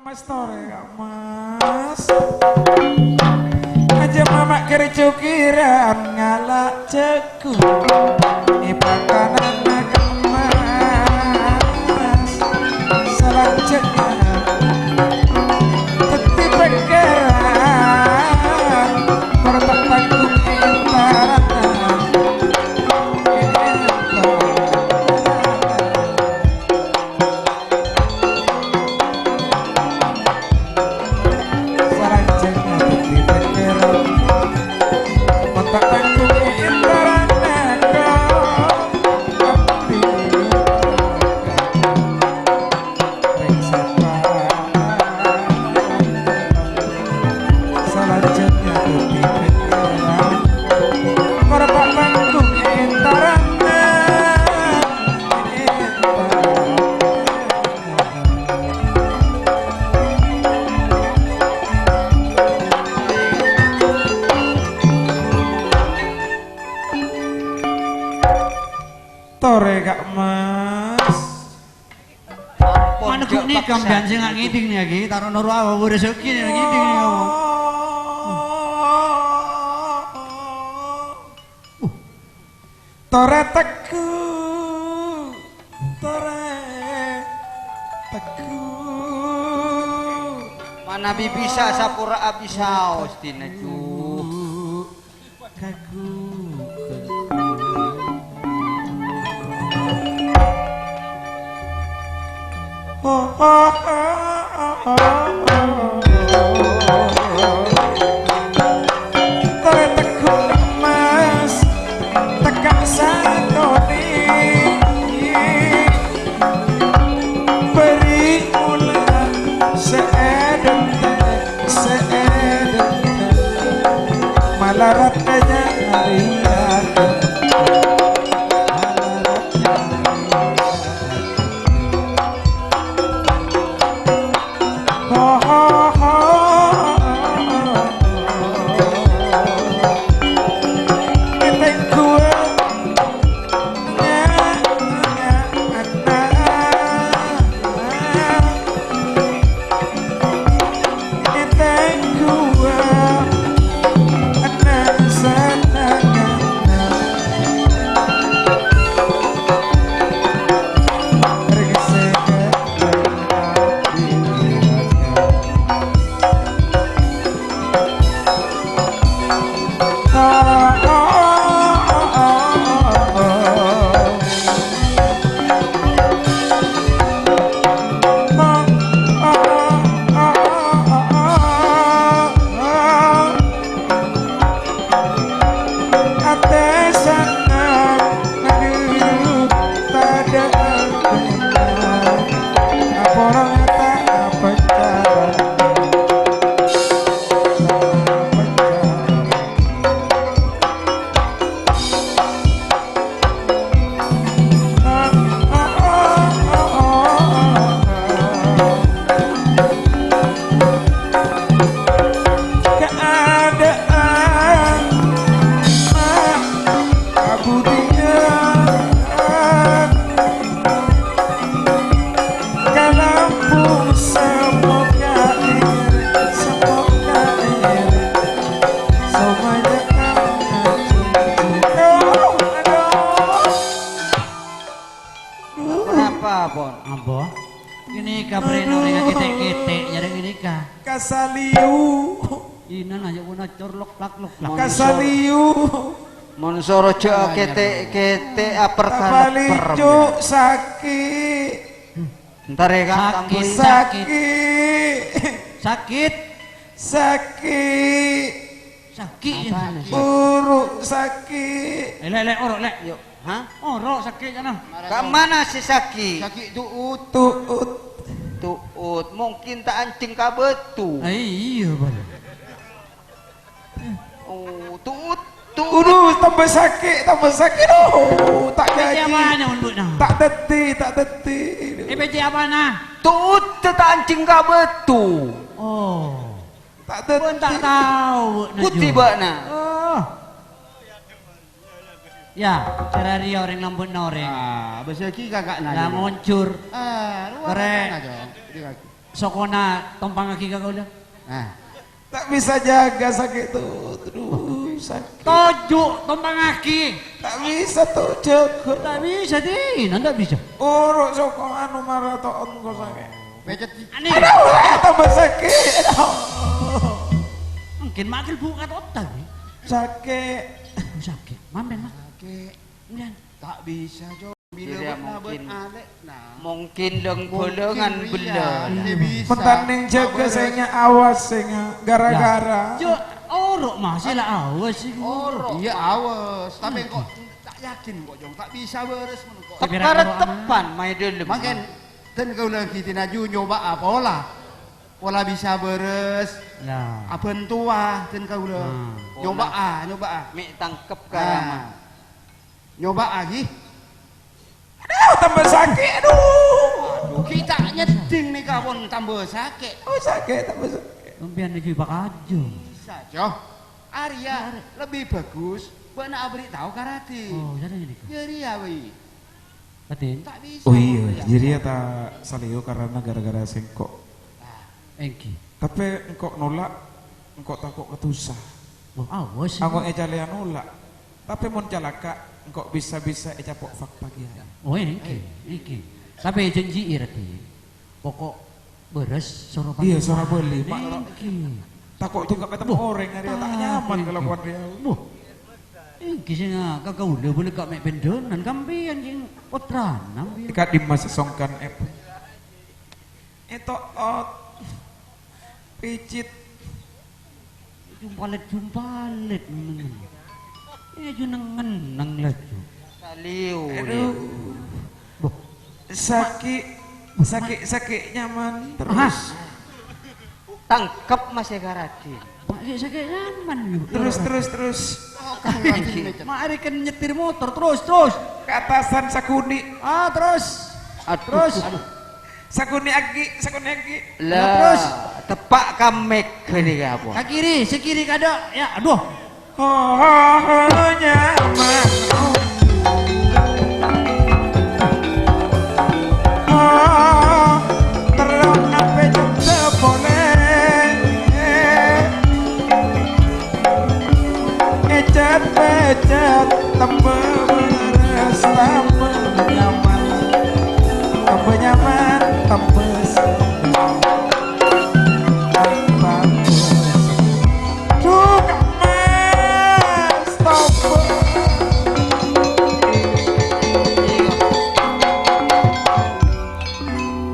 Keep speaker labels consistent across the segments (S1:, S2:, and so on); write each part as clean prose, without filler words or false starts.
S1: Mas tore kak mas aja mama kerja kiran ngalak ceku ibakanan kak mas selanjutnya teti pegeran pertak tanggung intaran tore kak mas
S2: mana kok nikam dan sing ngiting nih lagi taruh nuru awal udah rezeki nih ngiting nih kamu
S1: tore teku tore teku
S3: mana bisa sapura abisau stina cu
S1: kaku tore teku mas tekak sanoni beri mula seedente malarat kaya harian
S2: ini kapreno yang ketek-ketek jadi ini kah
S1: kasaliu
S2: inan aja puna corlok plak
S1: kasaliu
S3: monsoro cek kete aperkan
S1: balicu sakit
S3: ntar ya kan
S2: sakit
S1: uruk sakit
S2: lek orok lek
S3: yuk hah
S2: orok sakit jangan
S3: ke mana si Saki tuut mungkin tak ancing kabetu
S2: iya bang
S3: oh tuut
S1: tambah sakit tak jadi tak teti
S2: EPJ apa nah
S3: tuut tak ancing kabetu
S2: oh
S1: tak teti
S2: pun tak tahu
S3: putih bakna
S2: oh ya cara ria orang lambut noreng
S4: besar ki kakak nanya
S2: lah ngoncur
S4: luar
S2: keren
S4: aja
S2: sokona tompang aki ka ulah.
S3: Nah,
S1: Tak bisa jaga sakit tuh. Terus sakit.
S2: Tojo tompang aki.
S1: Tak bisa tuh jaga.
S2: Tak bisa din, anda bisa.
S1: Uruk soko anu maraton kok sakit.
S3: becet
S2: Ani,
S1: Aduh, tambah sakit.
S2: mungkin makil buka otak.
S1: Sakit.
S2: Sakit, mamben mah. Kemudian,
S3: tak bisa Jo. Bila
S2: Tidak
S3: buat
S2: mungkin.
S3: alek nah.
S2: mungkin deng bolengan belah.
S3: Dia bisa.
S1: Mentaning jaga saya awas saya gara-gara.
S2: Jo, orok mah sila awas sih.
S3: Orok. Iya awas, tapi kok tak yakin kok Jong, tak bisa beres men kok.
S2: Tapi
S3: Karet
S2: orang-
S3: tepan main dulu. Makin dan kau lagi tinaju nyoba apa olah. Olah bisa beres.
S2: Lah.
S3: Apa tua dan kau lah. Nyoba ah.
S2: Mik tangkep
S3: Nah. Nyoba lagi.
S1: Aduh, tambah sakit. Aduh.
S3: Kita nyeting nih kawan tambah sakit.
S1: Oh sakit, tambah sakit.
S2: Tumpian lagi bakajo.
S3: Bisa Jo. Arya lebih bagus. Buat nak beritahu karate.
S2: Oh, jadi ini.
S3: Jadi ya wi.
S2: Katin,
S3: Tak bisa.
S1: Oh iya, jadi ya tak salio karena gara-gara sengkok.
S2: engki.
S1: Tapi engkok nolak, engkok takut ketusah.
S2: Oh, awas.
S1: Angkok ejalian nolak. Tapi mon calaka, engkok bisa-bisa ecapok fak pagi ya.
S2: Oh, engki. Tapi janji irati. Pokok beres suruh
S1: Iya, suara beli. Mak
S2: Engki.
S1: takut tuh gak ketemu orang, hari tak nyaman kalau buat dia.
S2: Buh. Engki sih nga kakau udah boleh kak mek pendonan kampian jing potranam.
S1: Ikat di masa songkan itu picit
S2: Jumpalet. Eh junengan nang laju.
S3: Saliu.
S1: aduh
S2: Buh.
S1: sakit nyaman terus
S3: Tangkep masih karate.
S2: Sakit nyaman.
S1: terus
S2: Mari kan nyetir motor terus.
S1: ke atasan sakuni
S2: Terus.
S3: Terus.
S1: sakuni agi
S3: Lah,
S2: Terus.
S3: tepak kamek ini apa?
S2: Ke kiri, sekiri kada. Ya, aduh.
S1: nyaman terang apa juga boleh ecat tambah beres tambah nyaman tambah juga mas tambah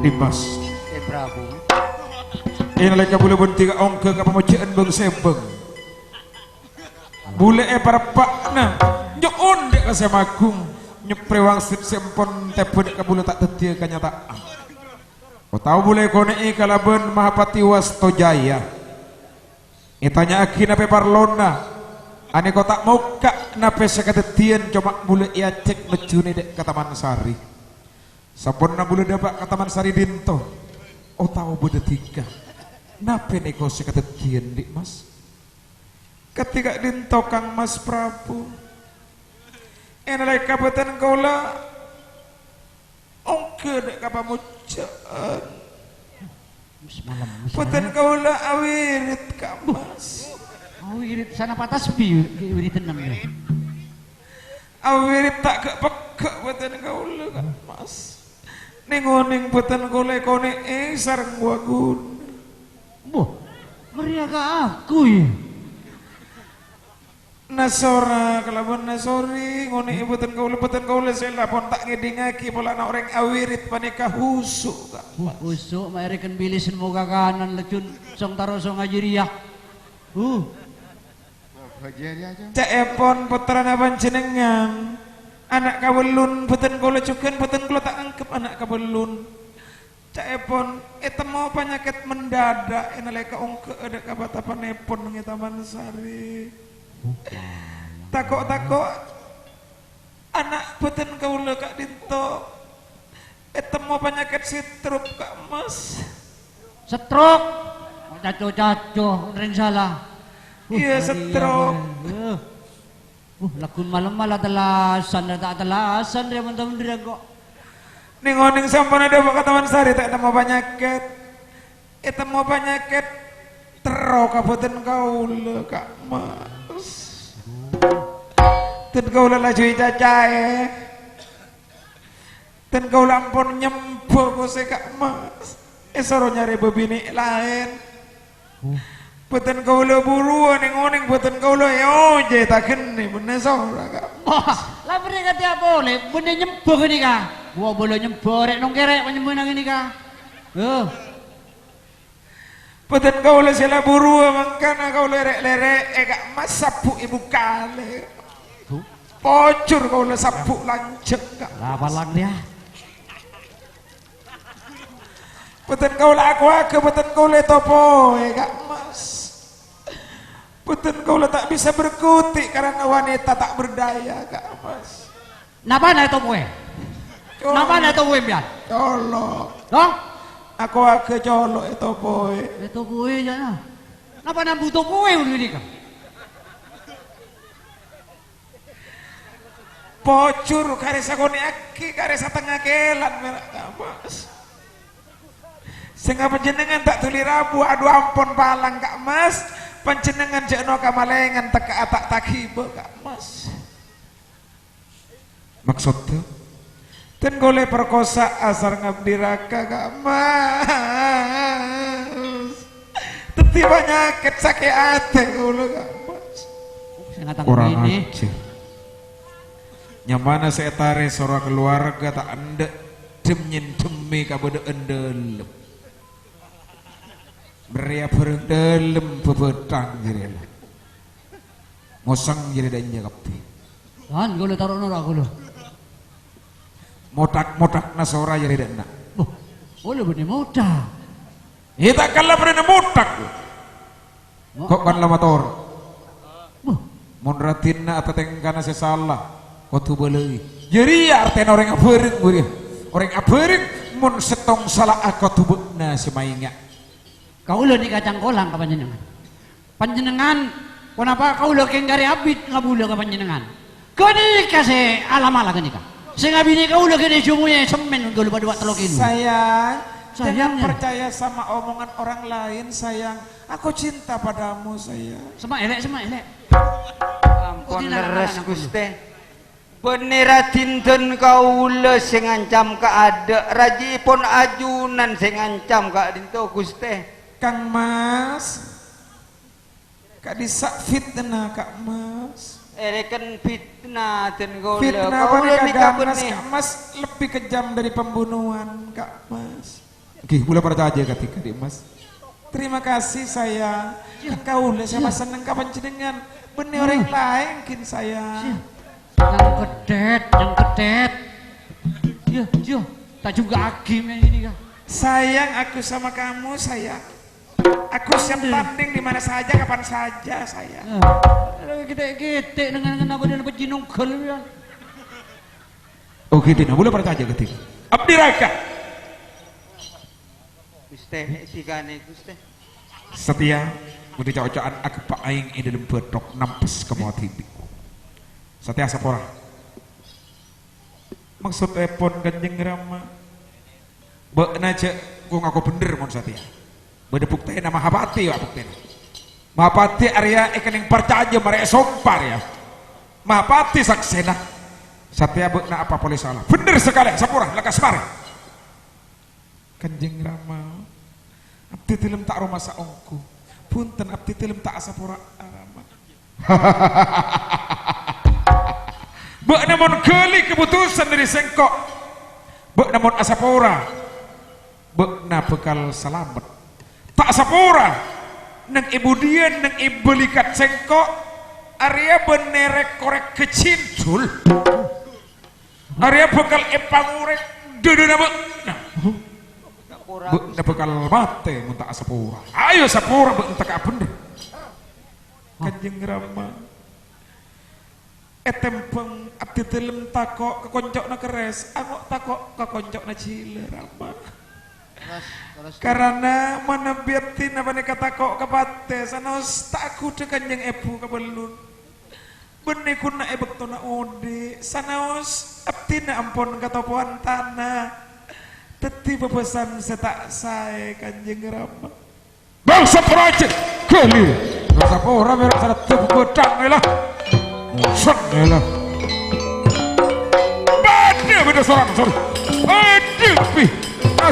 S1: Dimas
S3: Prabu.
S1: ini lagi boleh buntiga ongke ke pemujaan bang sebeng boleh para pak na nyokon dek ke semagung nyeprewang sempon tepun dek ke boleh tak tetia kenyataan kau tahu boleh kone kalaban Mahapati Wastojaya itanya aki nape parlona ane kau tak mau kak nape sekatetian cuma boleh ia cek mecune dek ke Taman Sari sampun na boleh dapat ke Taman Sari dinto oh tahu boleh tiga nape neko sekatetian dik mas ketika dinto Kang Mas Prabu enalai kabupaten kaula ongke dek kapamujaan
S2: Semalam.
S1: Putan kaula awirit Kang Mas
S2: Oh, irit sana patas bi irit tenang ya.
S1: awirit tak ke pekak putan kaula Kang Mas ningoning putan kaula kone sareng wagun
S2: Buh. Meriaga aku ya.
S1: Nasora kelaban nasori ngone ibutan kaula sela pon tak ngedingaki pola na orang awirit panika husuk Kang Mas
S2: Usuk mairikan bilisin muka kanan lecun song taroso ngajiriah.
S1: Caepon putrana panjenengan anak kawelun putan kaula cuken putan kaula tak angkep anak kawelun caepon temo penyakit mendadak enalai kaongke ada kabatapanepon ngi Taman Sari takok anak putan kaula Kak Dinto temo penyakit sitruk Kak Mas
S2: Setruk. Caco ring salah.
S1: iya setruk
S2: Lakun malam malah telasan tak telasan dia mentang dia kok.
S1: ningoning sampun ada ke Taman Sari tak temo penyakit Itu mau penyakit tero kabupaten kaula Kak Mas. Dan kaula laju cacahe. Dan kaula ampun nyembo kose Kak Mas. Soro nyari bebini lain. Boten kaula buruan ning boten kaula oje tak geni bener sora Kak.
S2: Wah, lah bener kata boleh, bener nyembo ini kah? Wah boleh nyembo rek nong kerek nyembo nang ini kah?
S1: Boten kaula sila buruan mangkana kaula lerek Kak Mas sapu ibu kale. Pocur kaula sapu lancet Kak.
S2: Lah palang dia.
S1: Boten kaula aku boten kaula topo Kak Mas. Boten kaula tak bisa berkutik karena wanita tak berdaya Kak Mas.
S2: Napa na ito poe? Napa na ito poe biar?
S1: Colok.
S2: Dong?
S1: Aku colok itu poe.
S2: Ito poe ya. Napa na butuh poe udah ini kah?
S1: Pocur karesa koni aki karesa tengah kelan merak Kak Mas. Sehingga panjenengan tak tuli rabu adu ampun palang Kak Mas. Panjenengan jekno kamalengan teka atak takibo Kak Mas. Maksudnya dan golek perkosa asar ngabdi raka Kak Mas. Teti penyakit sakit hati kula Kak Mas. Kurang aja. Nyamana saya tarik seorang keluarga tak anda demnyen demi kabada endelem. Beria berendalem bebetang jadi lah. Ngosang jadi dan nyakapi.
S2: Kan gue taruh nora gue.
S1: Motak nasora jadi dan nak.
S2: Boleh bener motak.
S1: Kita kalah bener motak. Kok kan lama tor. Monratina atau tengkana sesalah. Kau tu boleh. Jadi artinya orang aberin gue. Orang aberin mon setong salah aku tu bukna semainga.
S2: Kau lo ni kacang kolang ke panjenengan. Panjenengan, kenapa kau lo kenggari abit ngabula ke panjenengan? Kau ni kasih alam-alam kan nikah. Sehingga bini kau lo kena cumunya semen kau lupa dua telok ini.
S1: Sayang, jangan
S2: Sayangnya.
S1: percaya sama omongan orang lain sayang. Aku cinta padamu sayang.
S2: Semak elek.
S4: Ampun leres Gusti. Bener dinten kaula sing ngancam kaada, rajipun ajunan sing ngancam ka dinto Gusti.
S1: Kang Mas, Kak disak fitnah Kak Mas.
S4: Ereken fitnah den kaula.
S1: Fitnah
S4: Kaula
S1: apa
S4: nika
S1: ganas
S4: benih.
S1: Kak Mas lebih kejam dari pembunuhan Kak Mas. Oke, mulai percaya ketika di Mas. Terima kasih sayang. Kan kau lah sama seneng kapan jenengan. Bener orang lain kin sayang.
S2: Yang kedet. Yo, tak juga agim yang ini kah?
S1: Sayang aku sama kamu sayang. Aku siap tanding di mana saja kapan saja sayang.
S2: Kita dengan apa dia dapat jinungkel ya.
S1: Oke, Dina, boleh percaya ketika. Abdi Raka.
S4: Gusti sikane Gusti.
S1: Setia, mudi cocok aku pak aing ini dalam bedok nampes ke mau tibi. Setia sapora. Maksud epon ganjeng rama. Bek naja, gua ngaku bener mon Setia. Beda bukti nama Mahapati ya bukti. Mahapati Arya yang percaya mereka sompar ya. Mahapati saksena. Setia bek na apa boleh salah. Bener sekali, sapora lekas mari. Kanjeng Rama. Abdi tilem tak rumah saongku. Punten abdi tilem tak asapora Rama. Bek namun geli keputusan dari sengkok. Bek namun asapora. Bek na bekal selamat. Tak asapora. Nang ibu dia nang ibu likat sengkok. Arya benerek korek kecintul. Arya bekal epangurek duduna bek. Nah. Bek na bekal mate mun tak asapora. Ayo sapora bek entek bener. Kanjeng Rama. Etempeng abdi telem takok kekoncokna keres, angok takok kekoncokna cile Rama. Karena mana biatin apa nih kata kok kepate sanos tak aku kanjeng ebu kabelun. Benih kuna ebek tona ode sanos abdi na ampun kata puan tanah. Teti pepesan setak saya Kanjeng Rama. Bangsa Praja kelir. Bangsa pora merah sana tubuh godang lah. Lah. Badai beda seorang sorry. Aduh pi.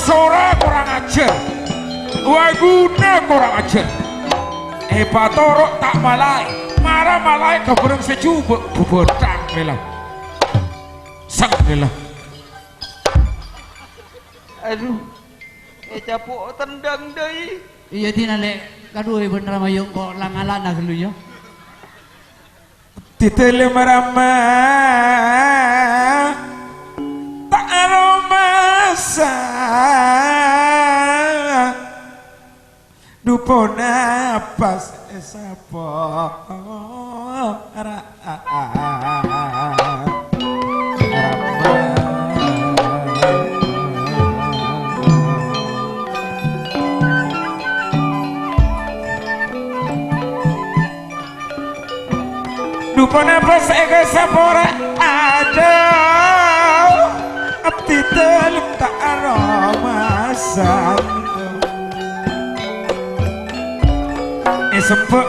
S1: Seorang kurang ajar. Waguna kurang ajar. Patorok tak malai. Marah malai kebereng sejuba godang lah. Sang lah.
S4: Aduh, capuk tendang deh.
S2: Iya tinale kadua bener mayong kok langalana gelu yo.
S1: Titele marama tak aromasa dupona pas esapo Dupana pas ega sapora ada abdi teluk tak aroma santo sepe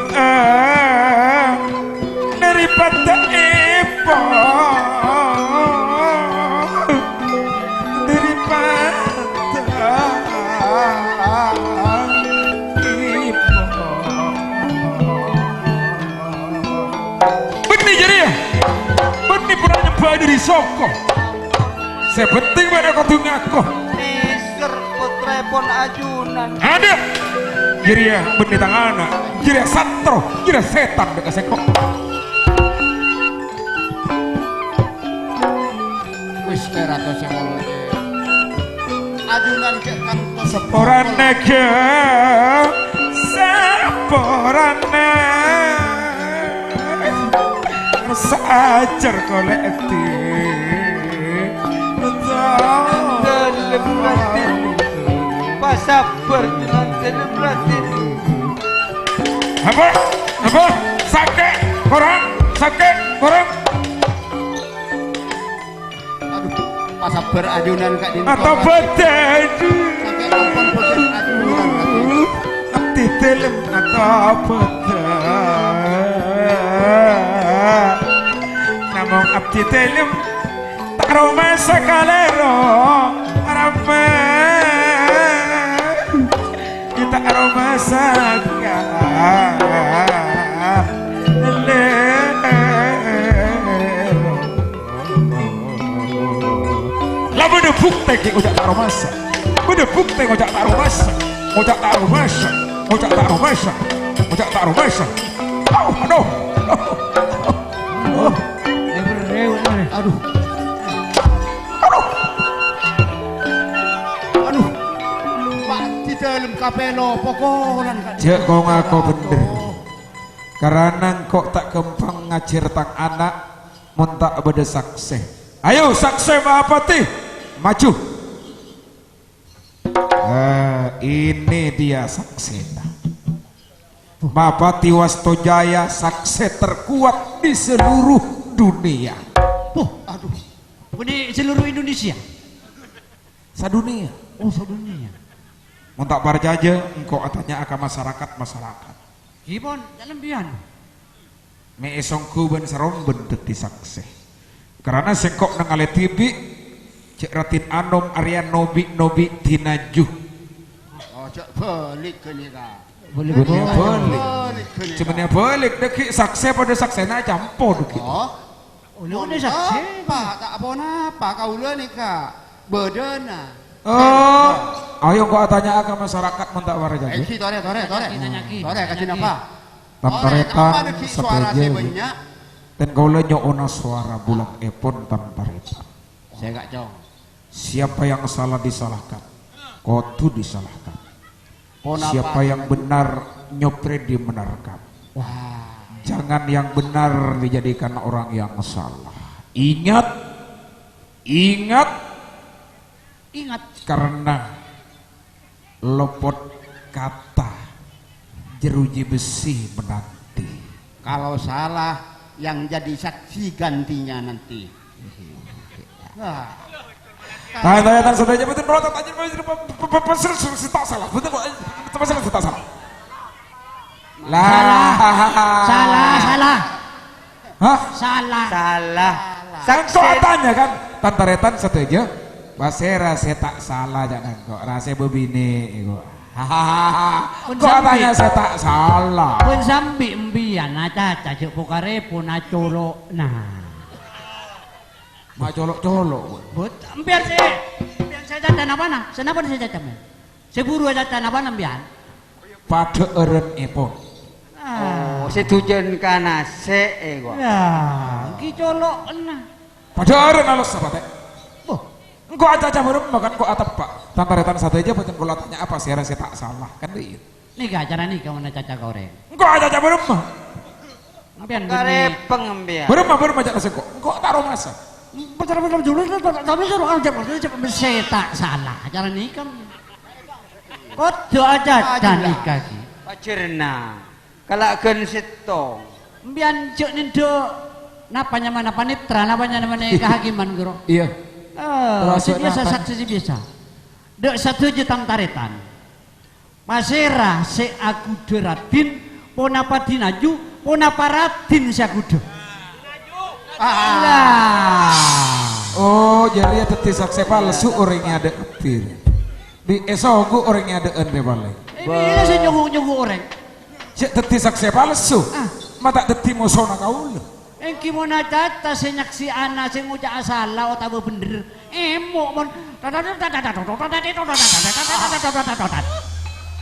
S1: daripada ipo dari soko sepenting pada kau ngaku
S4: Mister putrepon ajunan
S1: ada jadi ya benih tangan jadi satro jadi setan dekat sekok
S3: wis kerato semolo ajunan ke kang
S1: seporane ke seporane sajar kolekti
S4: dalam batin pas sabar dalam batin
S1: apa sakit korang
S3: aduh pas sabar ajunan kak dinto
S1: atau badan
S3: sampai ampun boten ajunan
S1: abdi telem atau badan namong abdi telem tak roma sakalero arama kita aroma sakalero lah bener bukti ki ujak tak romasa bener bukti ujak tak romasa ujak tak romasa ujak tak romasa ujak tak romasa aduh
S3: aduh Pak di dalam kapelo pokolan kak
S1: cek kau ngaku bener karena kok tak kempang ngajar tak anak montak beda sakse ayo sakse Mahapati maju ini dia saksena Mahapati Wastojaya sakse terkuat di seluruh dunia
S2: Aduh. Ini seluruh Indonesia.
S1: Sadunia.
S2: Oh, sadunia.
S1: Montak barjaja engkau atanya akan masyarakat.
S2: Gimon, dalam bian.
S1: Me esongku ben sarong bentuk disakse. Karena sengkok nang ale tibi cek ratin anom Aryan nobi tinajuh.
S3: oh cek balik ke nika
S2: Boleh
S1: Balik. Cuman balik deki sakse pada saksena campur gitu.
S3: oh
S2: lu ada saksi.
S3: tak apa kaula nika bedena
S1: Ayo kau tanya akan masyarakat montak barjaja.
S3: tore kasih apa
S1: Tamparetan
S3: suara
S1: sepeje.
S3: banyak
S1: Dan kau lenyo ona suara bulan epon tamparetan.
S3: saya gak jong
S1: Siapa yang salah disalahkan, kau tuh disalahkan.
S3: Ponapa.
S1: Siapa yang benar nyopre dibenarkan.
S3: wah
S1: Jangan yang benar dijadikan orang yang salah. Ingat karena lopot kata jeruji besi menanti.
S3: kalau salah yang jadi saksi gantinya nanti
S1: Tanya saudara betul berotot aja pasal tak salah betul pasal tak salah. Lah.
S2: Salah.
S1: Hah?
S2: Salah.
S4: Salah.
S1: Kan kok tanya kan tantaretan setuju. Basera saya tak salah jangan kok rasa bebini kok. Hahaha. Kok tanya saya tak salah.
S2: Pun sambi mbian aja cacuk pokare pun acolok. Nah.
S1: Mak colok-colok.
S2: But biar saya jajan apa nah? Senapa saya jajan? Saya buru jajan apa nambian?
S1: Pada eren epon.
S4: Oh, setujuan kana se gua.
S2: Ya, ki colok nah.
S1: Pada eren alus sahabat.
S2: Oh,
S1: Engkau aja merem makan kok atap pak. Tantaretan satu aja betul kalau tanya apa saya rasa tak salah kan dia.
S2: nih acara nih kamu caca goreng.
S1: Engkau aja merem.
S2: Ambian
S4: Kare pengembian.
S1: Merem aja nasi kok. Engkau taruh masa.
S2: Betul dulu tapi suruh aja saya tak salah acara nih kamu. Kau aja dan nikah.
S4: Pacerna. Kalakeun setong.
S2: Ambian cek nindo. Napanya mana panitra, napanya mana kehakiman guru.
S1: Iya.
S2: Si biasa saksi si biasa. Dek satu jutang taretan. Masera se aku deratin, ponapa dinaju, ponapa ratin si aku do.
S1: Oh jadi ya teti saksi palsu orangnya ada kepir. Di esogu orangnya ada ende balik.
S2: Ini saya nyugu orang.
S1: Cek teti saksi palsu. Mata teti musona kau lu.
S2: Engki mo na data sa nyaksi ana sa nguja asala o tabo bener. Emo mon.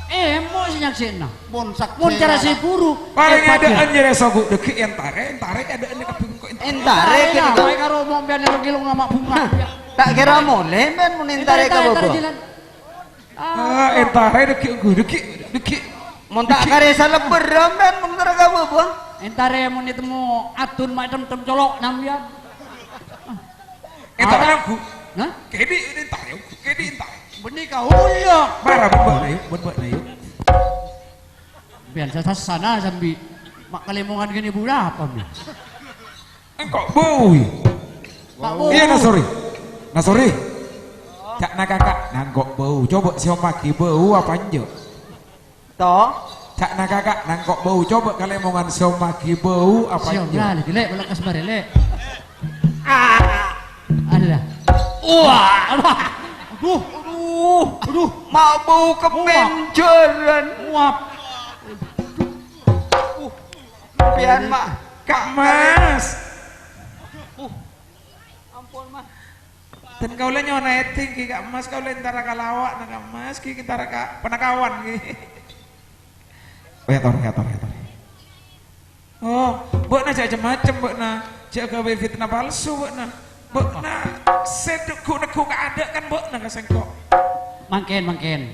S2: Emo sa nyaksi na.
S3: Bonsak.
S2: Mon cara si buru.
S1: Paling ada anjir esogu deki entare ada ende kepir kok
S4: Entare
S2: Ya,
S4: kini
S2: kaya karo mo biyan nilo gilong nga bunga.
S4: tak kira mole men mun entare ka bobo.
S1: entare deki.
S4: Mun tak kare sa leber men mun entare ka bobo.
S2: Entare mo nito mo atun macam tem colok nambian.
S1: Entare aku.
S2: Hah?
S1: Kedi entare.
S2: Benih kau ya.
S1: Marah buat na yuk.
S2: Biar sa sana sambil mak kalimungan gini bulan apa mi?
S1: Engkau boy.
S2: Tak mau.
S1: Iya Nasori. Cak na kakak nanggok bau. Coba si omaki bau apa anjo?
S4: To.
S1: Cak na kakak nanggok bau. Coba kalian mau ngan si omaki bau apa
S2: Siom
S1: anjo?
S2: lah, lek belakas bare lek. Alah.
S4: Wah. Aduh. Mau bau kepenceran.
S2: Wap.
S4: Pian mak.
S1: Kak Mas.
S4: Ampun mak.
S1: Dan kau le nyona eting ki Kak Mas kau le antara kalawak na Kak Mas ki kita raka penakawan ki. Oh ya tor. Oh, mbok na cak macam mbok na cak gawe fitnah palsu mbok na. Mbok na sedekku neku ka ada kan mbok na kasengkok.
S2: Mangken.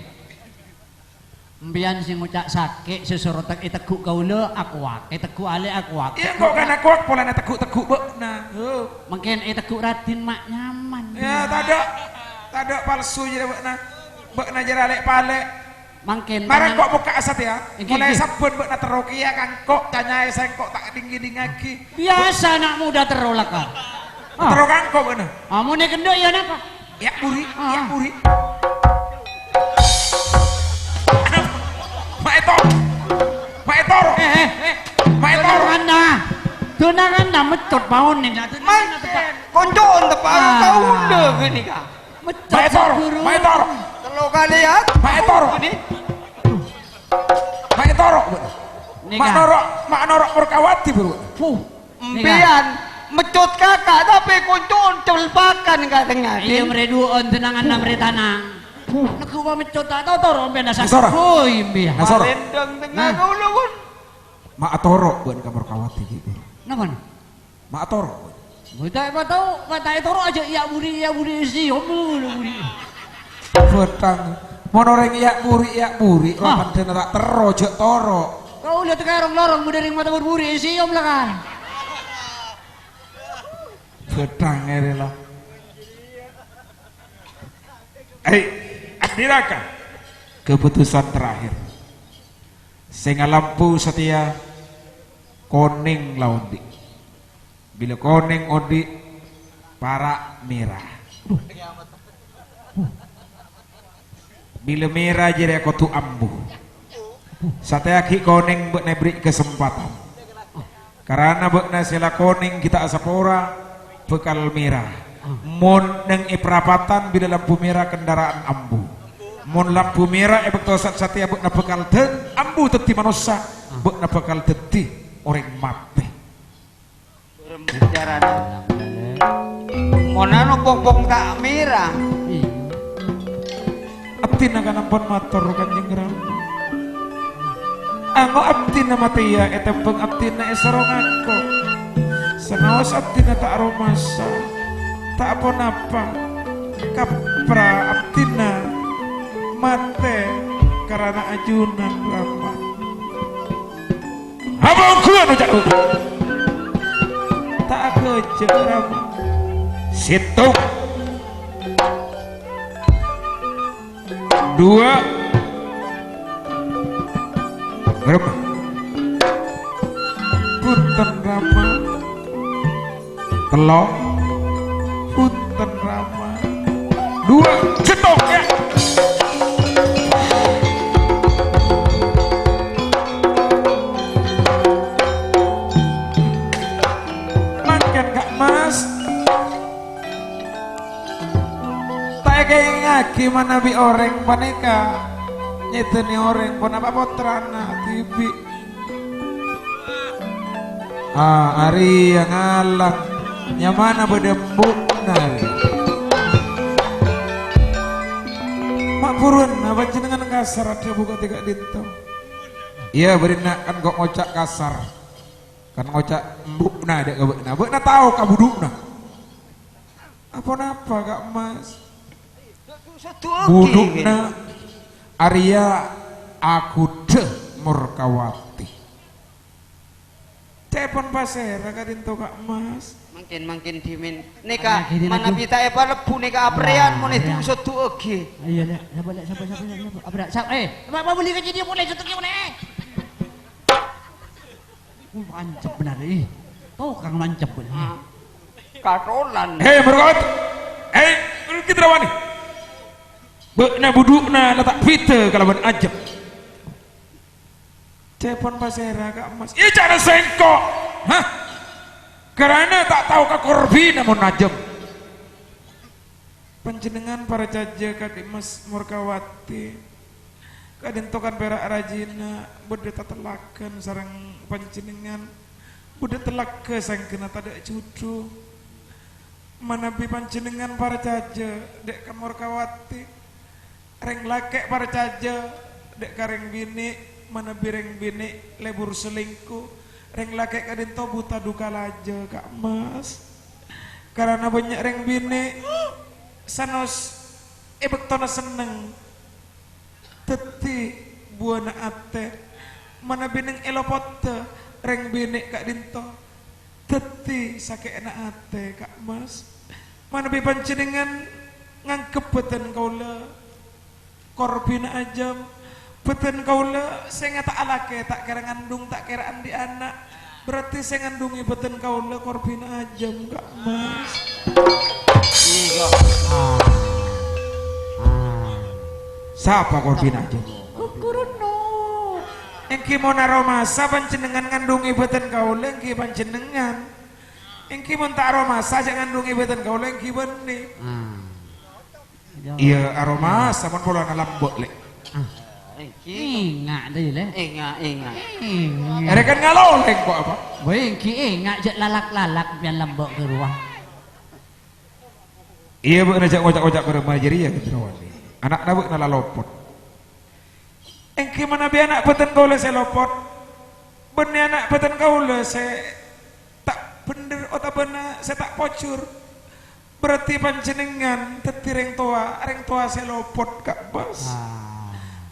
S2: Mbiyan sing ngucak sakit sesurutak iteguk kaula aku wake teguk ale aku wake.
S1: Iya kok kan aku pola na teguk mbok na. Oh.
S2: Mangken iteguk ratin mak nyaman.
S1: Ya tada palsu jadi mbok na jeralek palek.
S2: Mangken.
S1: Marang kok buka asat ya.
S2: Iki.
S1: Mulai sabun mbok na teroki ya kan kok tanya sengkok tak tinggi-tinggi.
S2: Biasa anak muda terolak kan.
S1: Terokan kok bener.
S2: Amun ni kendok ya napa?
S1: Ya puri. Maetoro.
S2: Tunangan na mecut baon ni na.
S4: Manten. Koncoon tepa kau udah gini kah.
S2: Mecut
S1: Maetoro.
S4: Telo kali ya.
S1: Maetoro. Mak norok Murkawati bro.
S4: Mbian mecut kakak tapi koncoon celbakan katanya.
S2: Iya mereduon tunangan na meretanang. Naku ba mecut ta toro ben nasa.
S1: Nasara.
S2: Hoy mbiya.
S1: Nasara.
S4: Rendang tengah kau lawan.
S1: Mak Atoro buat ke Murkawati gitu.
S2: Napa?
S1: Mak Atoro.
S2: Buta apa tahu kata toro aja iya buri si omul buri.
S1: Betang. Monoreng iya buri. Lapan dena tak tero jek toro.
S2: Kau lihat karong lorong mudering mata berburi si om lah kan.
S1: Betang ere lah. Diraka keputusan terakhir sehingga lampu setia koning laundi bila koning odi para merah bila merah jadi aku tu ambu sate aki koneng buat nebrik kesempatan karena buat nasila koneng kita asapora bekal merah mon neng iprapatan bila lampu merah kendaraan ambu mon lampu merah bekal sate buat na bekal ten ambu teti manusia buat na bekal teti orang mati
S4: Berbicara Monano pong tak merah.
S1: abdi na kanampon motor kanjeng Rama Ango abdi na matiya etempeng abdi na esarong ako sanawas abdi na tak aromasa tak apa-apa kapra abdi na mate karena ajunan Rama abang kuan ujak tak aku ujak Rama situng 2 berapa punten Rama telok punten Rama 2 cetok ya makan Kak Mas tak kayak ngaki mana bi orang paneka nyeteni orang pun apa potrana tibi Ari yang ngalang nyamana bedembuk nari mak purun apa jenengan kasar ada buka tiga dinto iya berina kan kok ngocak kasar kan ngocak embuk na dek bek na tahu kabuduk na apa napa Kak Mas buduk na Arya aku deh Murkawati telepon pasera kadinto Kak Mas
S4: Makin dimin nika mana bita epa lebu nika aprean mun itu setu oge
S2: iya dah sabar apa beli ke dia boleh setu boleh mancep benar kang mancep benar
S4: katolan
S1: Murkawati kita rawani bekna budukna letak pita kalau ben ajab telepon pasera Kak Mas iya cara sengkok hah karena tak tahu Kak korbi namun najem panjenengan para caja Kak Mas Murkawati kadentokan perak rajina beda tatelakan sarang panjenengan beda telaka sang kena tada cucu manabi panjenengan para caja dek Kak Murkawati reng lakek para caja dek kareng bini mana bireng bini lebur selingkuh reng lakek kadento buta duka laja Kak Mas karena banyak reng bini sanos bektona seneng teti buana ate mana bineng elopote reng bini Kak Dinto teti sakit enak ate Kak Mas mana bi panjenengan ngangkep beten kaula korbina ajam beten kaula saya ngata alake tak kira ngandung tak kira andi anak berarti saya ngandungi beten kaula korbina ajam Kak Mas siapa korbina ajam kuruno engki mau naromasa panjenengan ngandungi beten kaula engki panjenengan engki mau tak aromasa jangan ngandungi beten kaula engki benih iya aroma sama pola lambok lek
S2: ingat deh le
S4: ingat
S1: ada kan ngaloleng kok apa
S2: wengki ingat jak lalak biar lambok ke ruang
S1: iya bu ngajak ngocak-ngocak ke remajeri ya gitu anak nabu nala lopot engki mana bi anak beten kau le saya lopot benih anak beten kau le saya tak bener otak bener saya tak pocur berarti panjenengan teti reng tua saya lopot Kak Mas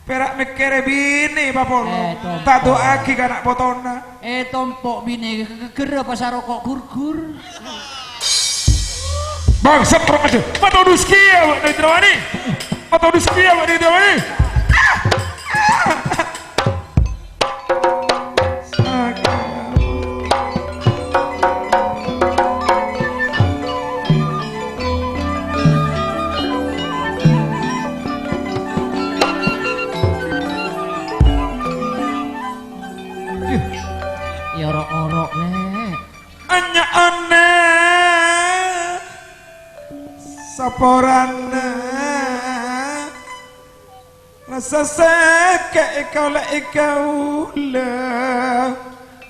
S1: perak mikere bini papolo tak doaki kanak potona
S2: tompok bini kegera pasar rokok gur
S1: bang seprok aja matau duski ya Wak Nidrawani matau duski ya Wak Nidrawani
S2: ya orok-orok le.
S1: Anya aneh saporana rasa seke kau la ikau la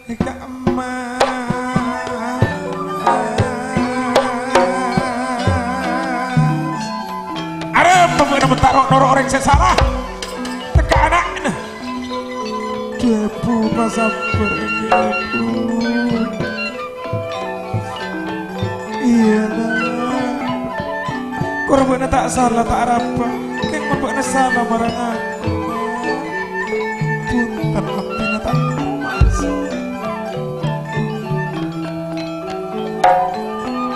S1: ika emas ada pembunuh mentarok norok orang sesarah teka anak debu masa berdebu iya lah korban tak salah tak apa keng membuat salah marang aku punten lepina tak emas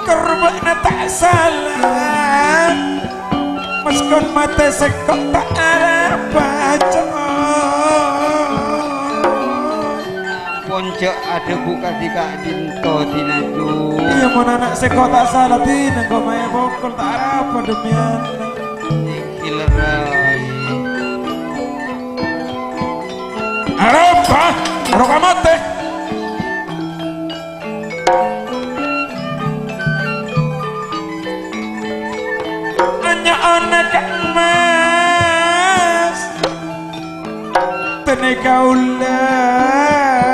S1: korban tak salah meskon mata sekok tak apa
S4: Ponco ada buka di Kak Dinto Tinaju.
S1: Iya mau anak sekok tak salah tina kau maya bokol tak apa demi anak
S4: Kilerai.
S1: apa? Roka mate hanya anak emas teneka ulah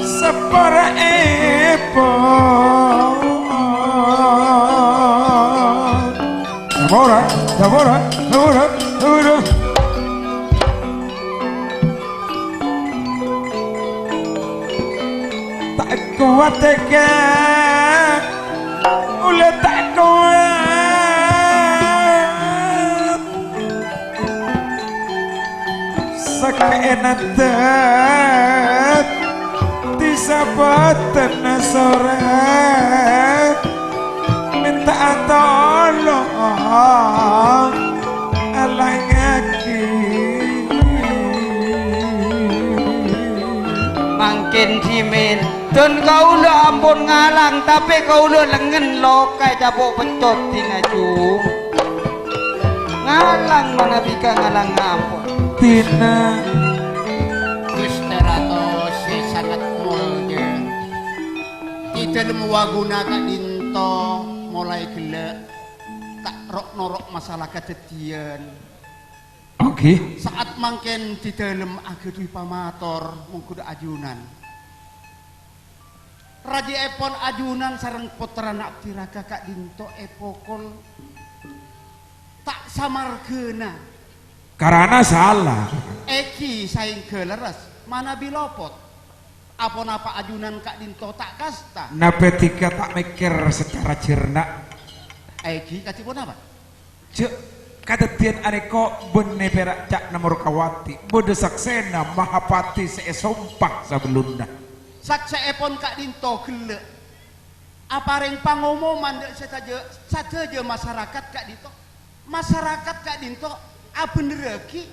S1: separa epon Dabora, Dabora, Dabora, Dabora tak kuat tekan ulah tak kuat sakeenatet disabatan sore minta tolong alangaki
S4: Mangkin cimin dan kau lo ampun ngalang tapi kau lo lengen lokai cabuk pencot tinaju ngalang mana bika ngalang ampun
S1: Tina
S3: Gusti Ratu si sangat mulya di dalam waguna Kak Dinto mulai gelek tak rok-norok masalah kededian
S1: oke
S3: saat mangken di dalam agedui pamator mengkuda ajunan Raja Epon ajunan sareng putra nak tiraga Kak Dinto epokol tak samargena
S1: karena salah
S3: eki saing geleres mana bilopot apa napa ajunan Kak Dinto tak kasta
S1: napetika tak mikir secara cernak
S3: eki katipun apa
S1: cek kadetian aneko bene perak cak nomor kawati bode saksena mahapati seesompak sabelunda
S3: saksa epon Kak Dinto gelek apa ring pangumuman saja masyarakat Kak Dinto masyarakat Kak Dinto beneraki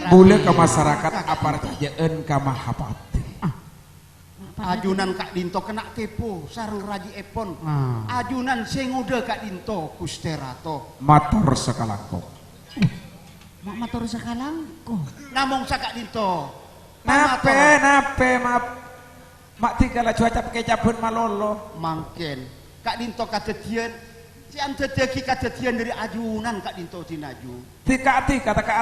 S1: boleh ke masyarakat apa kerajaan ke mahapati
S3: ajunan Kak Dinto kena tepo sareng Raji Epon ajunan sing udah Kak Dinto Gusti Ratu
S1: matur sekalangkong
S2: Mak matur sakalangko.
S3: namung sa Kak Dinto
S1: nape mak tinggal cuaca pakai cabun malolo
S3: mangken Kak Dinto kadedian si antedegi kadedian dari ajunan Kak Dinto tinaju
S1: tika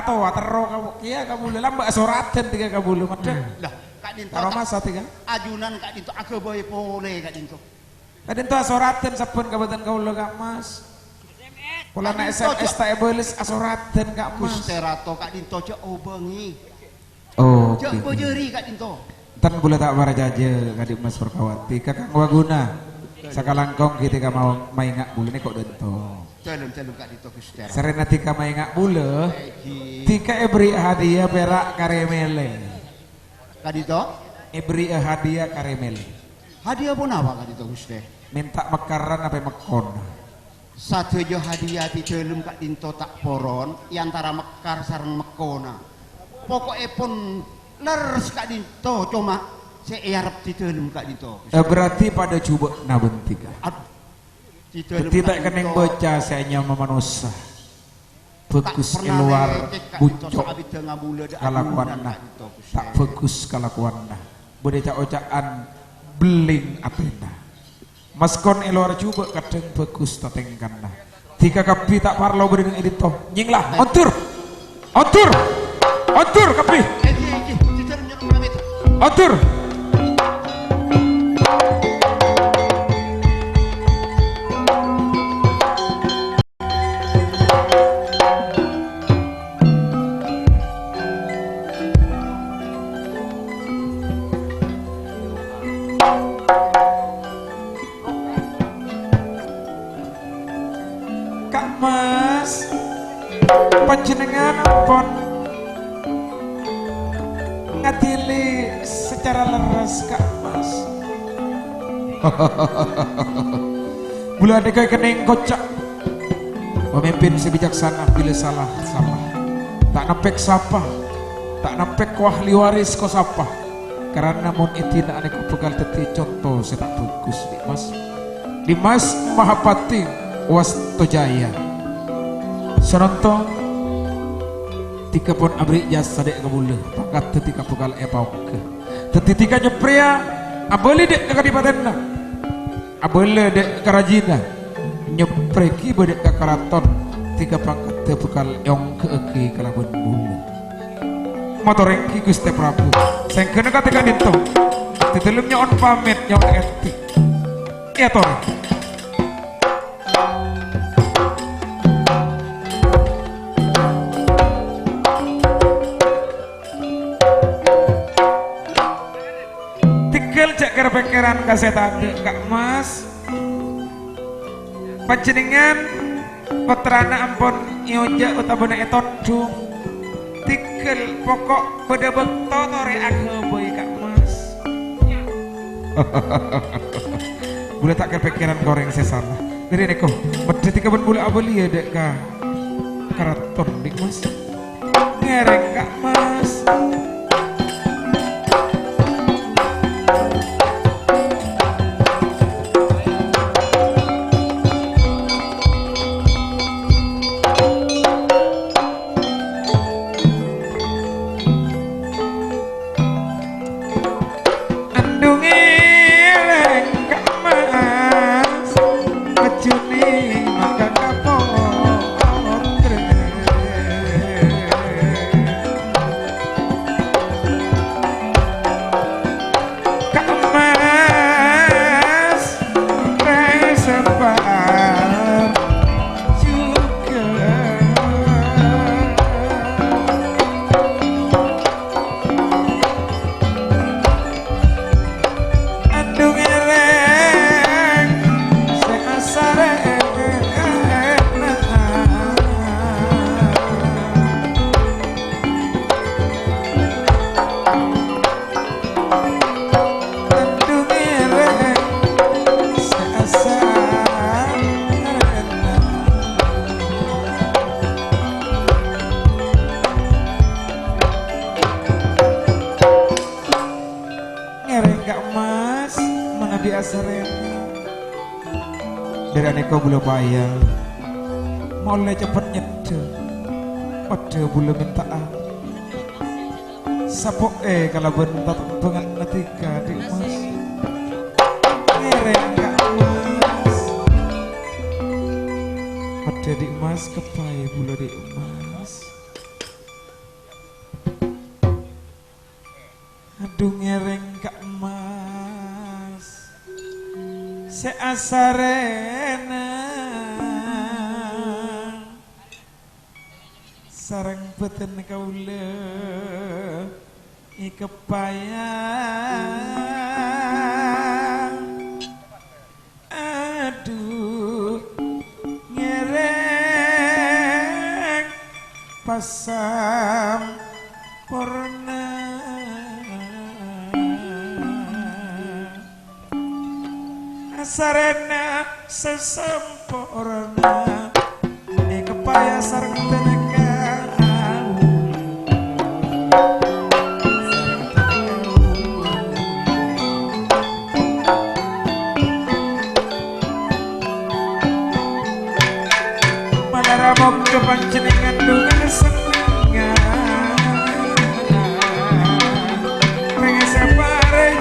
S1: atau watero kamu iya kamu lambak soraten tiga kamu macam
S3: lah Kak Dinto
S1: karo masa tiga
S3: ajunan Kak Dinto agak boy pole Kak Dinto
S1: kadin tuh soraten sabun kabutan kau lo kak mas pola na SMS tak ebelis asoraten kak mas
S3: Gusti Ratu Kak Dinto cek obengi
S1: oh
S3: cek bojeri Kak Dinto
S1: tan boleh tak barajaje kadik mas perkawati kakang waguna sakalangkong kita mau maingak bulu ini kok dento
S3: celem Kak Dinto Gusti Ratu
S1: serena tika maingak bulu
S3: Eki
S1: tika beri hadiah perak karemele
S3: Kak Dinto
S1: beri hadiah karemele
S3: hadiah pun apa Kak Dinto Gusti
S1: minta mekaran apa mekon
S3: sadejo hadiah di dalam Kak Dinto tak poron antara mekar sareng mekona pokoknya pun leres Kak Dinto cuma saya arep di dalam Kak Dinto
S1: berarti pada coba nabentika
S3: aduh di dalam
S1: tidak
S3: Kak
S1: keneng
S3: Dinto
S1: baca saya nyaman manusia
S3: tak
S1: fokus
S3: pernah
S1: keluar
S3: lecek Kak Dinto
S1: bucok
S3: soal bidang ngabula ada
S1: kalakuan
S3: ajunan,
S1: nah
S3: Kak Dinto, Gusti.
S1: tak fokus kalakuan nah boleh cak-ocaan beling apena maskon elor juga kadang bagus tatengkan nah tiga kapi tak parlo berdeng edito nyinglah ontur kapi ontur Kak Mas panjenengan ampun ngadili secara leres Kak Mas bulan dekai kening kocak pemimpin sebijaksana bila salah tak nampek sapa tak nampek wahli waris ko sapa karena namun itina aneko bekal teti contoh saya tak bagus Dimas Mahapati Wastojaya Sononto tika pun abri jasa dek kabule pakat tetika bekal epauke tetika nyepria abeli dek kadipaten na abeli dek karajina nyepreki bedek karaton tiga pangkat bekal yong keeki kalaban bulu motorengki Gusti Prabu sengkene katika dito titelumnya on pamit nyong etik iya toh pikiran kasetan Kak Mas panjenengan putrana ampun nyoja utabana etondung tikel pokok pada bekto tore ageboy Kak Mas boleh tak kepikiran goreng sesana dari neko medhe tika ben boleh abeli ya dek ka karaton dik Mas ngereng Kak Mas dari aneka bulu payah mulai cepet nyedel pada bulu mintaan sapok kalau bentak banget netika di Mas ngereng Kak Mas pada di Mas kepai bulu di Mas aduh ngereng Kak Mas seasarena sarang beten kaula ikepayang aduh ngereng pasam porna sarena sesempurna kepaya sareng tenaga manaramok kepanjenengan dungan senengan pengen separe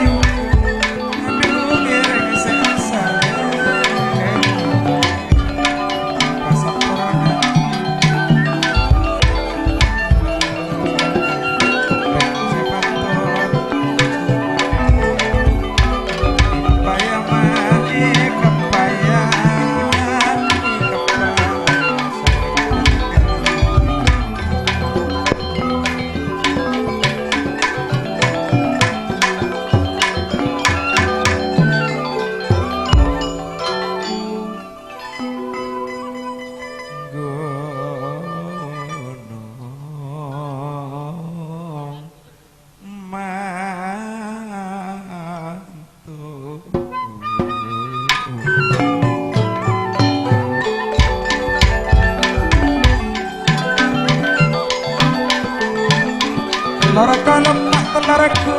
S1: tak telaraku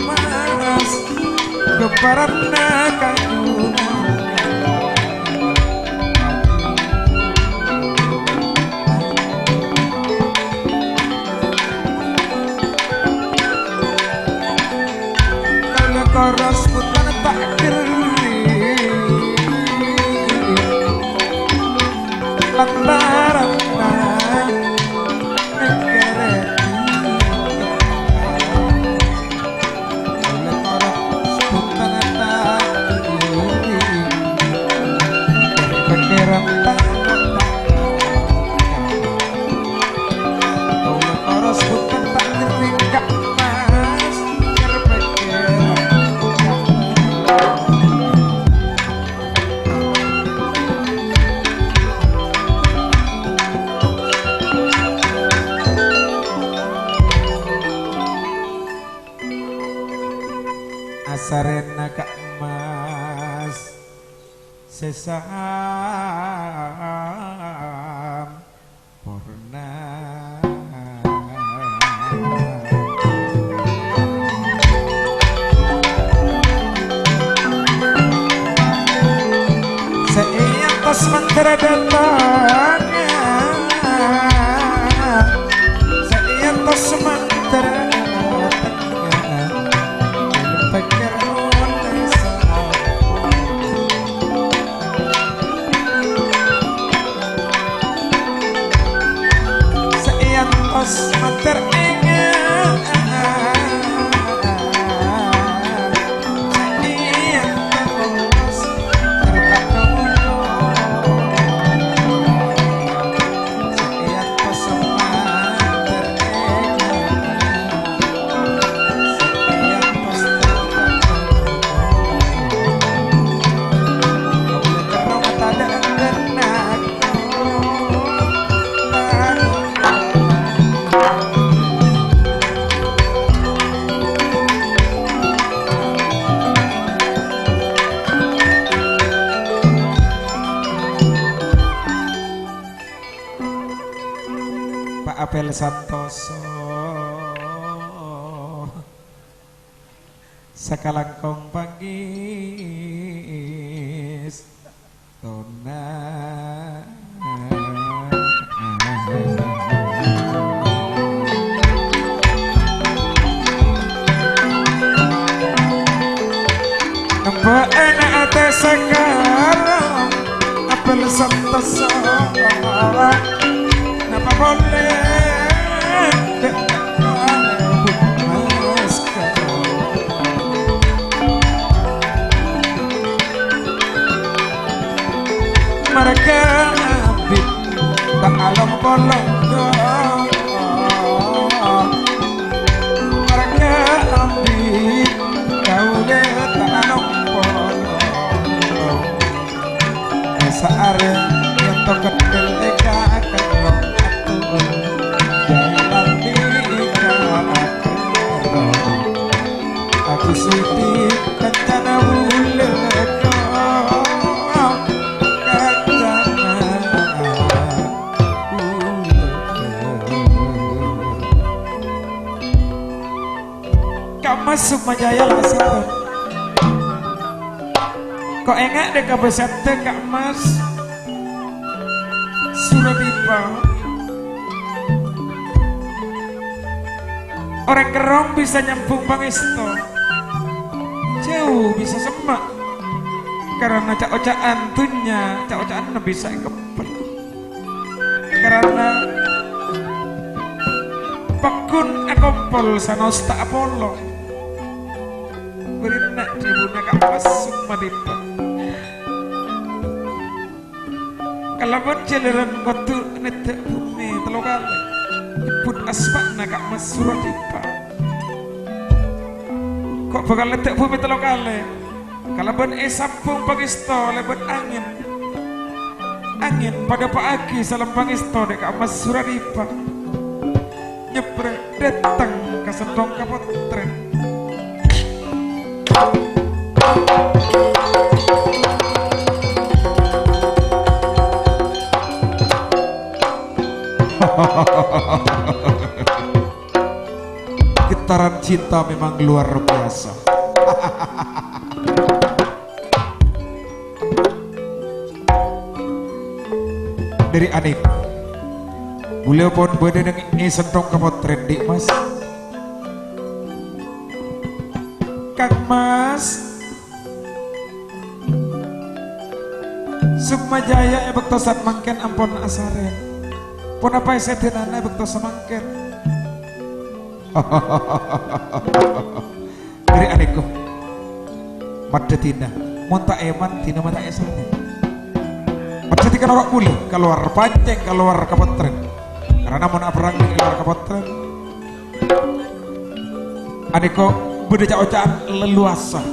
S1: mas keparana kaguna kalau koros putan tak kering lantaran asarena Kak Mas sesam porna seiantos mentera datang seiantos mentera os mater ingat seian terus terpakau seian os mater ingat seian os terpakau kau lekarong tada genak Pak Apel Santoso sakalangkong panggis tona nemba enak ate sekarang Apel Santoso napa boleh mereka abid tak alam polong mereka abid kau tak alam polong saare yang toket deleka aku suti kacana buleka kacana Kak Mas Sukmajaya langsung kok enggak deh kabesate Kak Mas Suradipa orang kerong bisa nyambung pangesto jauh bisa semak karena cak-ocak antunya cak-ocak bisa kepel karena pakun ekompol sanos tak polong berinak tribunnya Kak Mas Sukmadipa kalau pun celeran kotu netek bumi telo kali pun asmakna Kak Mas Suradipa kok bakal letek bumi telo kali kalau pun sampung pangisto lebet angin pada pagi salam pangisto dek Kak Mas Suradipa nyepre datang ke sedong kapotren lantaran cinta memang luar biasa. Dari adik beliau pun beda dengan sentong kepotret di mas Kang Mas Sukma Jaya ebek tosat mangken ampun asaren pun apa sedenana ebek tosa mangken. Dari adikku madde tina monta eman tina mata esane madde tika nawak buli keluar panceng keluar kepotret karena mau perang di keluar kepotret adikku beda ocaan leluasa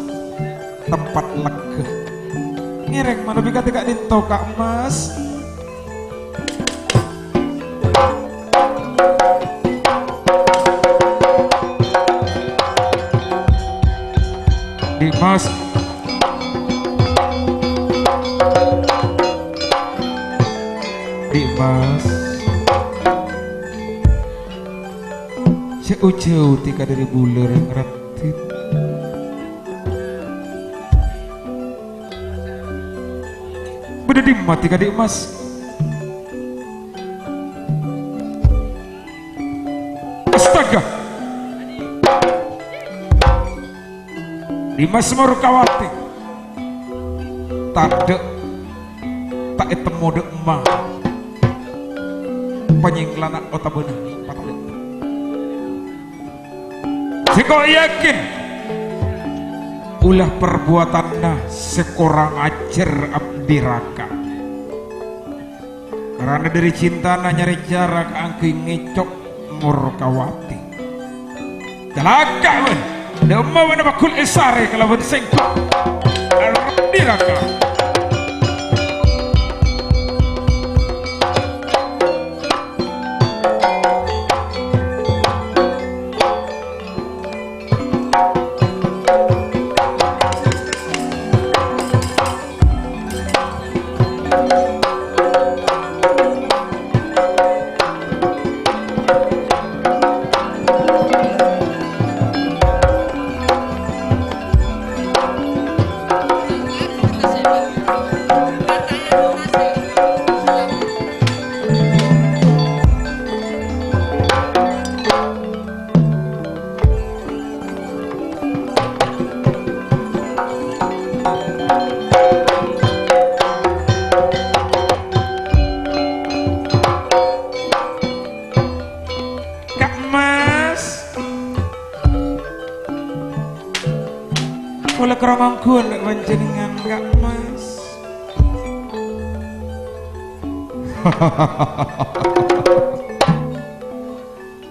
S1: tempat lega ngereng mana bika tidak dinto Kak Mas Dimas Dimas jauh-jauh tika dari bulir ngeretit beda dimati ka Dimas astaga Dimas Murkawati tade tak etemu de emah penyinglanak otabena patade jika yakin ulah perbuatanna sekorang ajar abdi raka karena dari cinta nyari jarak angki ngecok Murkawati dalaka men demma wana bakul esare kalau bersengkok abdi raka Kula kerongongku nek panjenengan Kak Mas.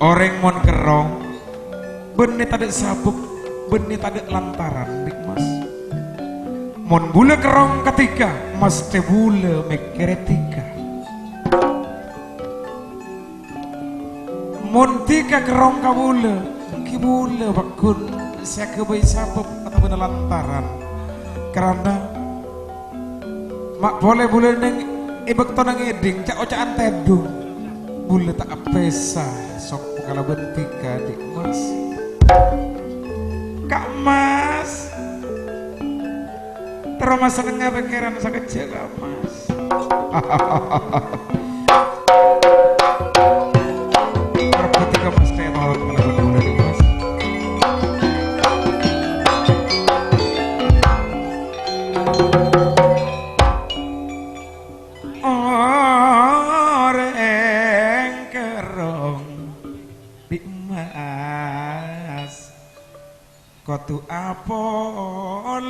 S1: Orang mon kerong benih tadi sabuk benih tadi lantaran dik Mas. Mon bule kerong ketiga Mas teh bule mekeretika. Mon tika kerong kabule kibule bakun saya kebayi sabuk atau bener lantaran karena mak boleh neng ibek tonang eding cak ocaan tedung bule tak apesa sok kalau bentika dik Mas. Kak Mas terus senengah pikiran sakecil Kak Mas. Ketika Mas teh tolong melakukan bule dik Mas. Orang kerong di Mas kotu apolong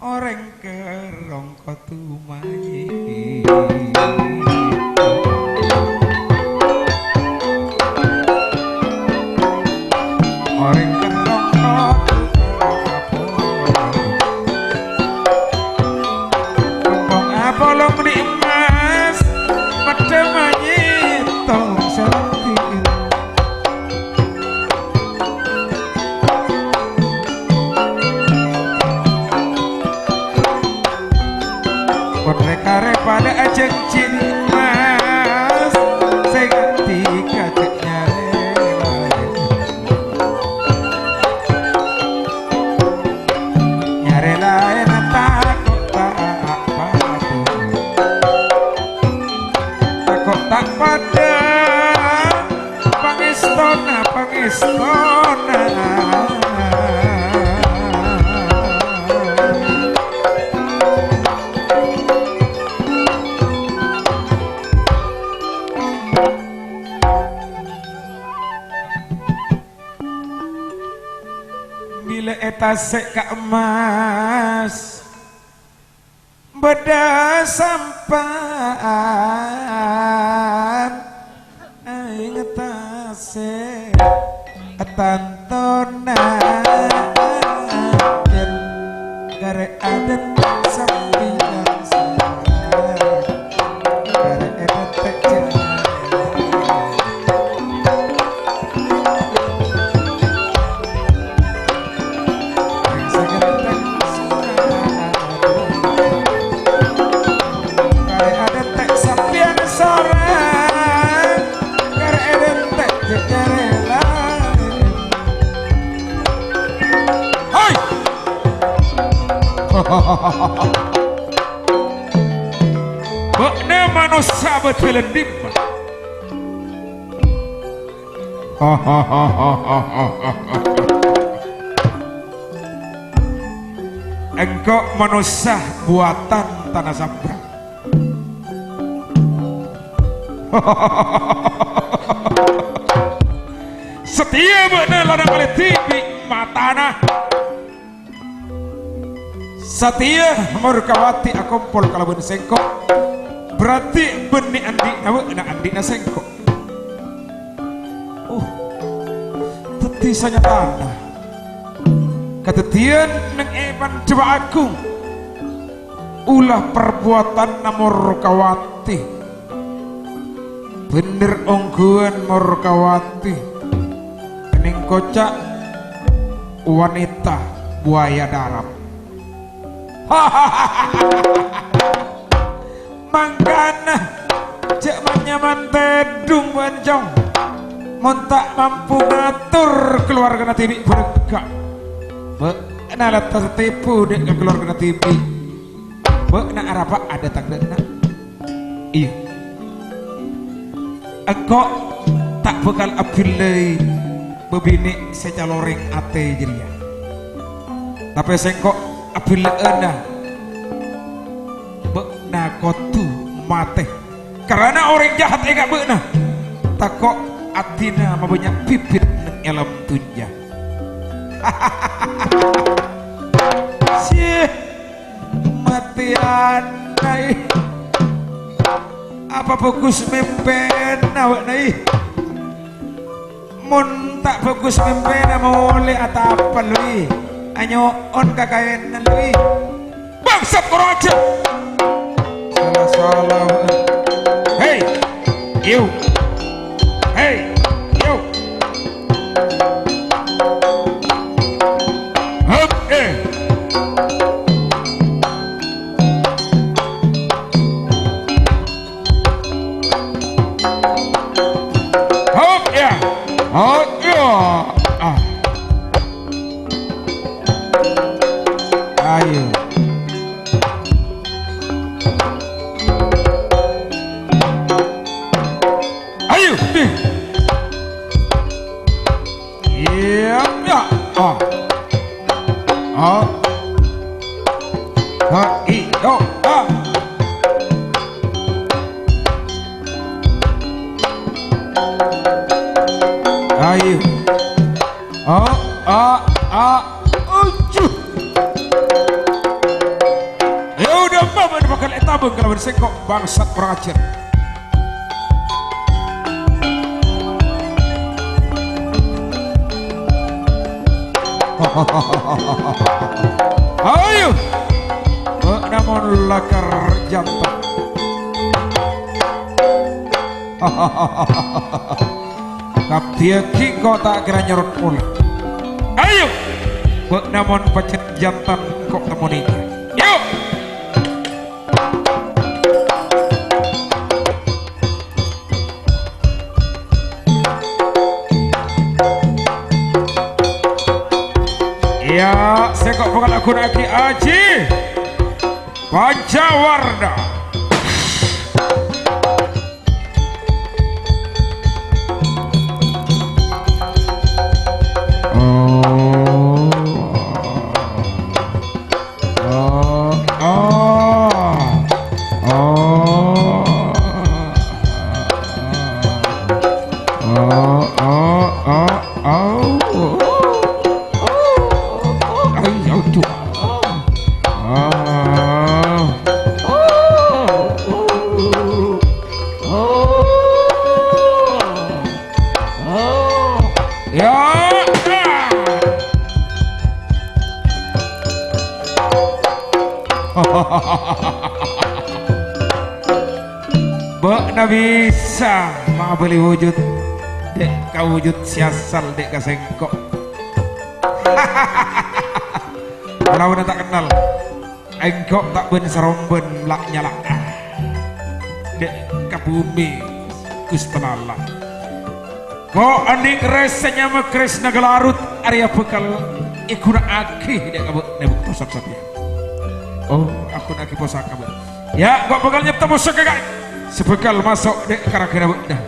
S1: orang kerong kotu mayi orang kerong kotu apolong di Mas pada mayi tong sakti mereka pada ajeng cini istana. Bila eta sek ka emas beda sampan aing eta sek tantona yen gare adet sampian gare adet tek Bakna manusia bertelendim. Engkau manusia buatan tanah Sabrang. Setia bakna ladang kali tibi matana. Setia Murkawati akompol kalaban sengkok berarti benih andi nawa na andi na sengkok. Teti sanya tanah ketetian neng eban coba aku ulah perbuatan na Murkawati bener ongguan Murkawati kening kocak wanita buaya darat. Mangkana cek manyaman tedung bancong mun tak mampu ngatur keluarga TV bergak beuna lat tertipu dek keluarga TV beuna arapa ada tangdeuna iya engkau tak bakal abilai bebini secaloreng ate jeria tapi sengkok apila ena bekna kotu mate karena orang jahat enggak bekna takok atina mabanyak pipit neng elam tunja. Sih mati anai apa fokus mimpen awak nai mun tak fokus mimpen boleh atau apa lui anyo on kakain lui bangsat kurang aja salah hey you hey you hop hop ya hop ya ayo ayo nih iya ya iyo ayo ujuh ya udah mama bakal etabung kalau bersengkok bangsat kurang ajar. Ayo namun lakar jantan kaptia kiko tak kira nyorot pula. Ayo namun pacet jantan kok temuniknya yuk ya saya kok bakal aku lagi Aji Pancawarna oh oh oh ayo tuh ya Bek na bisa mah beli wujud dek kau wujud siasal dek kasengkok kalau udah tak kenal engkok tak ben seromben lak nyala dek ke bumi kustenala kok andik resenya mah kresna gelarut area bekal ikuna aki dek kabut nebuk posak satya oh aku nak posaka be ya kok bakal nyepta posaka kak sebekal masuk dek kira-kira dah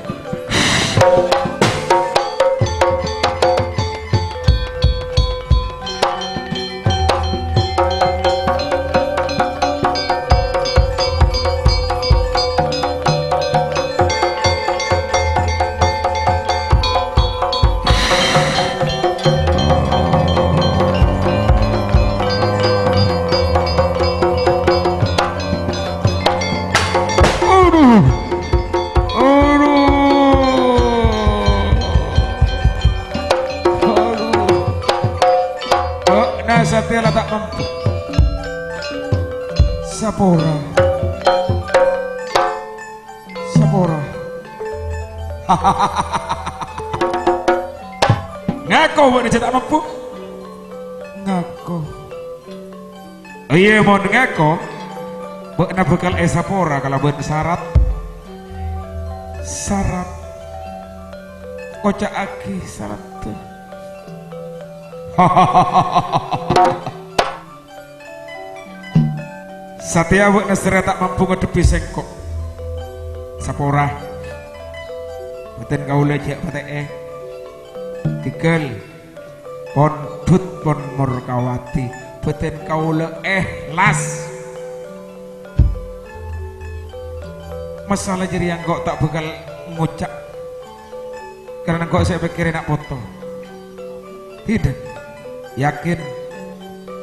S1: Satya lah tak mampu Sapora Sapora ngaku buat dia tak mampu ngaku oh iya mau ngaku buat nak bekal Sapora kalau buat syarat kocak aki syarat tuh Satya buat nasra tak mampu ngadepi sengkok Sapora beten kau lecek pate tikel pon dut pon morkawati beten kau las masalah jadi yang kau tak bakal ngucap karena kau saya pikirin nak foto tidak yakin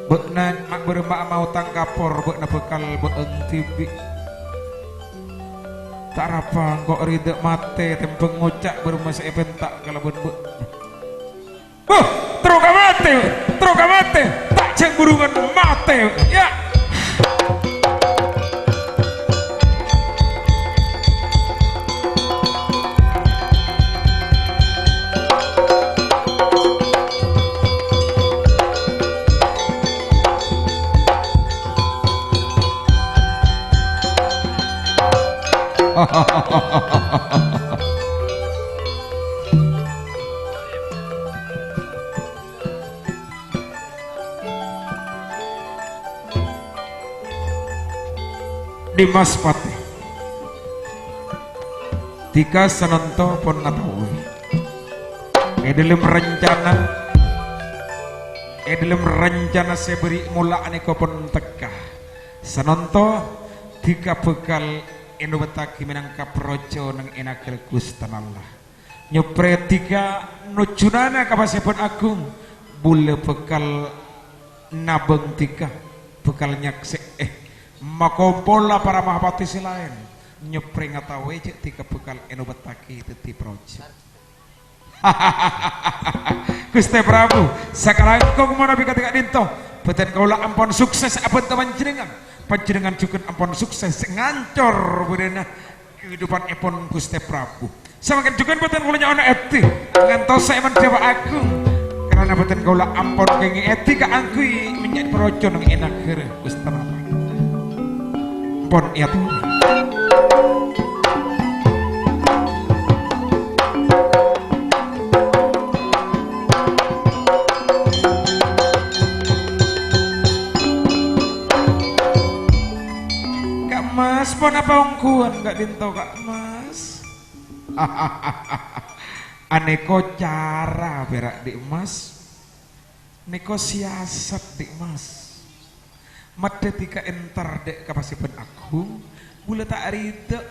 S1: bekna mak berembak mau tangkapor bekna bekal beeng tibi tak apa kok ridek mate tempeng ngocak bermasa epentak kalau ben terus mate tak cek burungan mate ya Dimas Pati Tika Sananto pon ngatawi dalam rencana saya beri mula aneko pon tekah Sananto Tika bekal Endo betaki menangkap rojo nang enakel kustanallah nyopre tiga nucunana kapasipun agung bule bekal nabeng tiga bekal nyaksek makompola para mahapati silain nyopre ngatawe cek tiga bekal endo betaki teti projo Gusti Prabu sekarang kau mana bika tiga dinto beten kaulah ampun sukses apa teman panjenengan juga ampun sukses ngancor budena kehidupan epon Gusti Prabu semakin juga beten kulanya anak eti ngantos saya mendewa agung karena beten kaulah ampun kengi eti ka angkui menjadi projo nang enak kere Gusti Prabu ampun iya tuh Mas, pon apa ongkuan gak dinto kak Mas? Aneko cara berak di Mas, neko siasat di Mas. Made tika entar dek kapasipan aku, bule tak rida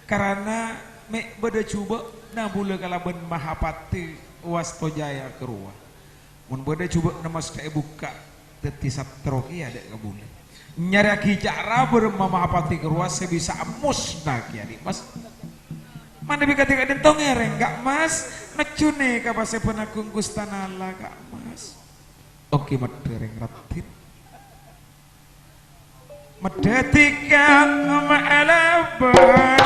S1: karena mek beda coba na bula kalaban Mahapati Wastojaya keruah. Mun bade coba nama saya buka teti satro iya dek kabule. Nyari aki cara berma Mahapati keruah saya bisa musnah kia di mas. Mana bika tiga dentong ngereng gak mas ngecune kapase penakung kustanala gak mas. Oke madereng ratin. Medetikang ma'alaban